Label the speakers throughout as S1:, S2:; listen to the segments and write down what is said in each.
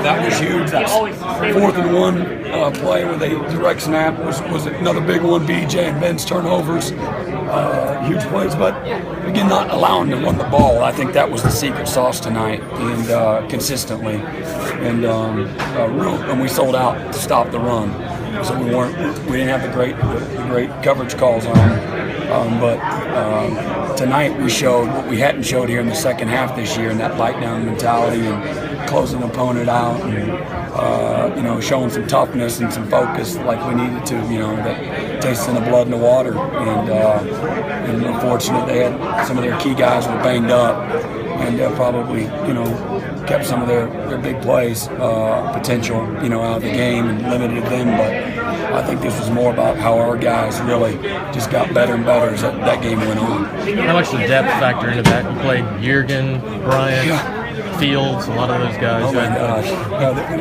S1: that was huge. That's 4th and 1 play with a direct snap was another big one. BJ and Ben's turnovers, huge plays. But again, not allowing to run the ball. I think that was the secret sauce tonight, and consistently, and and we sold out to stop the run. So we didn't have the great coverage calls on, but tonight we showed what we hadn't showed here in the second half this year, and that bite down mentality and closing the opponent out, and showing some toughness and some focus like we needed to. That tastes in the blood and the water, and unfortunately they had some of their key guys were banged up, and probably kept some of their big plays potential out of the game and limited them. But I think this was more about how our guys really just got better and better as that game went on.
S2: How much did depth factor into that? You played Jurgen, Bryant, Fields, a lot of those guys.
S1: Oh my gosh,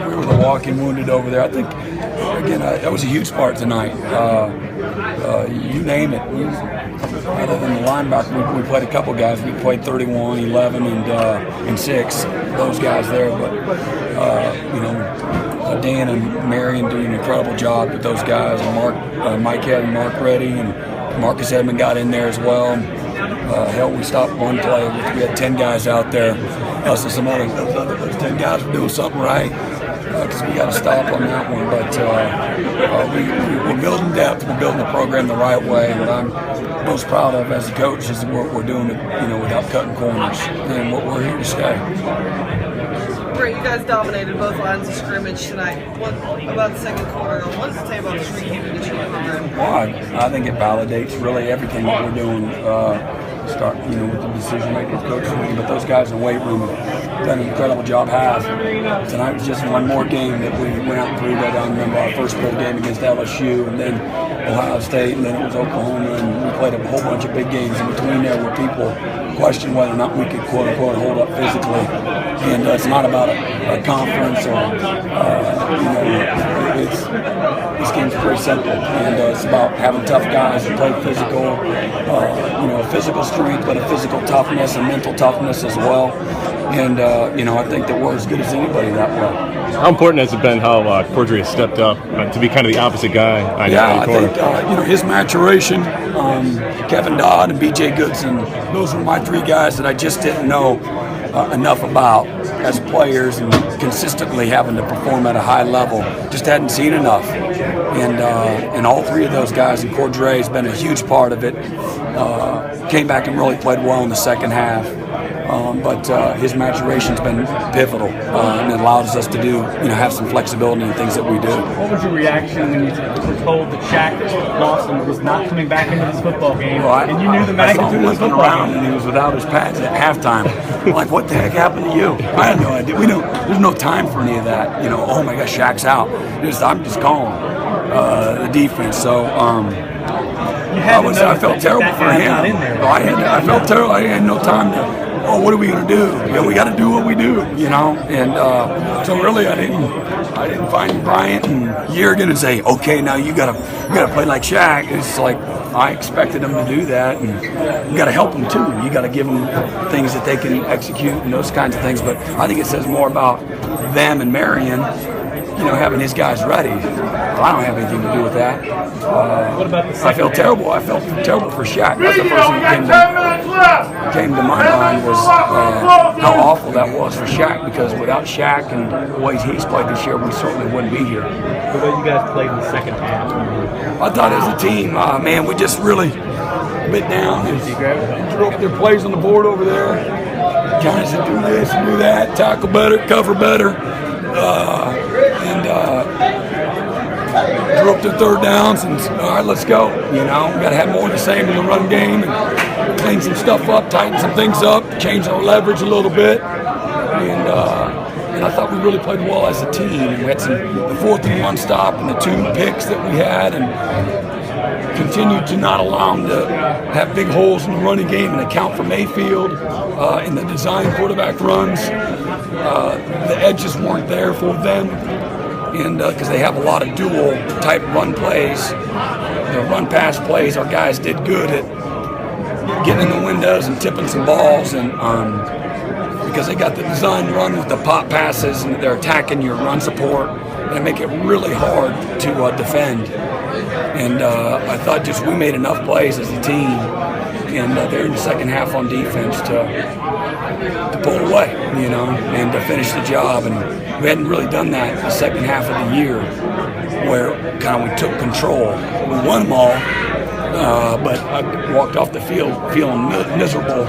S1: we were the walking wounded over there. I think again that was a huge part tonight. You name it. Other than the linebacker, we played a couple guys. We played 31, 11, and 6. Those guys there, but Dan and Marion doing an incredible job with those guys. And Mike had Mark ready, and Marcus Edmond got in there as well. Hell, we stopped one play. We had 10 guys out there. Us and some other those 10 guys were doing something right, because we got to stop on that one. But we're building depth. We're building the program the right way. What I'm most proud of as a coach is the work we're doing, without cutting corners, and what we're here to stay.
S3: Brent, you guys dominated both lines of scrimmage tonight. What about the second quarter? What does it say about the streaking in the program?
S1: Well, I think it validates really everything that we're doing. With the decision makers, coaches, but those guys in the weight room have done an incredible job. Tonight was just one more game that we went out and proved. I don't remember our first bowl game against LSU, and then Ohio State, and then it was Oklahoma, and we played a whole bunch of big games in between there where people questioned whether or not we could quote unquote hold up physically. And it's not about a conference or this game's pretty simple, and it's about having tough guys who play physical, physical strength, but a physical toughness and mental toughness as well. And I think that we're as good as anybody that way.
S4: How important has it been how Cordray has stepped up to be kind of the opposite guy?
S1: I think his maturation, Kevin Dodd and B.J. Goodson, those were my 3 guys that I just didn't know enough about as players, and consistently having to perform at a high level. Just hadn't seen enough. And all 3 of those guys, and Cordray has been a huge part of it, came back and really played well in the second half. But his maturation's been pivotal, and it allows us to have some flexibility in things that we do.
S5: What was your reaction when you were told that Shaq Lawson was not coming back into this football game, and you knew the magnitude of the football
S1: around
S5: game?
S1: And he was without his pads at halftime. I'm like, what the heck happened to you? I had no idea. There's no time for any of that. Oh my gosh, Shaq's out. I'm just calling the defense. So. I felt terrible for him. I felt terrible. I had no time to. What are we going to do? We got to do what we do, And so really, I didn't find Bryant and Jurgen and say, okay, now you got to play like Shaq. It's like I expected them to do that, and you got to help them too. You got to give them things that they can execute and those kinds of things. But I think it says more about them and Marion, having his guys ready. Well, I don't have anything to do with that.
S5: What about the second
S1: I felt terrible. I felt terrible for Shaq. That's the first thing that came to my mind was how awful that was for Shaq, because without Shaq and the way he's played this year, we certainly wouldn't be here.
S5: The way you guys played in the second half?
S1: I thought as a team, we just really bit down and threw up their plays on the board over there. Guys that do this and do that, tackle better, cover better. Drew up their third downs and all right, let's go. We got to have more of the same in the run game and clean some stuff up, tighten some things up, change our leverage a little bit. And I thought we really played well as a team. And we had the 4th and 1 stop and the 2 picks that we had, and continued to not allow them to have big holes in the running game and account for Mayfield in the design quarterback runs. The edges weren't there for them, and because they have a lot of dual type run plays, the run pass plays, our guys did good at getting in the windows and tipping some balls, and because they got the design run with the pop passes, and they're attacking your run support, and they make it really hard to defend. And I thought just we made enough plays as a team, and they're in the second half on defense to pull away, and to finish the job. And we hadn't really done that the second half of the year, where kind of we took control. We won them all, but I walked off the field feeling miserable.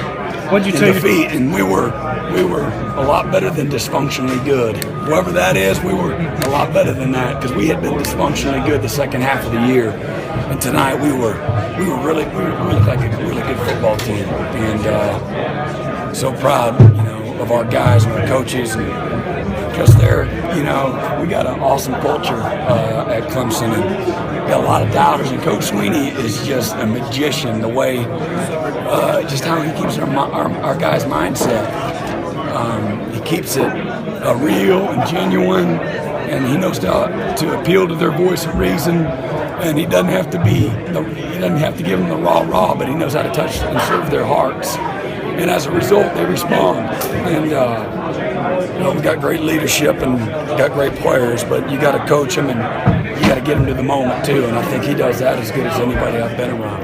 S5: What'd you
S1: in defeat, and we were a lot better than dysfunctionally good. Whoever that is, we were a lot better than that, because we had been dysfunctionally good the second half of the year, and tonight we looked like a really good football team, and so proud, of our guys and our coaches, and because we got an awesome culture at Clemson, and got a lot of doubters, and Coach Sweeney is just a magician, the way just how he keeps our guys' mindset. He keeps it real and genuine, and he knows to appeal to their voice of reason, and he doesn't have to give them the rah-rah, but he knows how to touch and serve their hearts. And as a result, they respond. And we got great leadership and got great players, but you got to coach them, and you got to get them to the moment too. And I think he does that as good as anybody I've been around.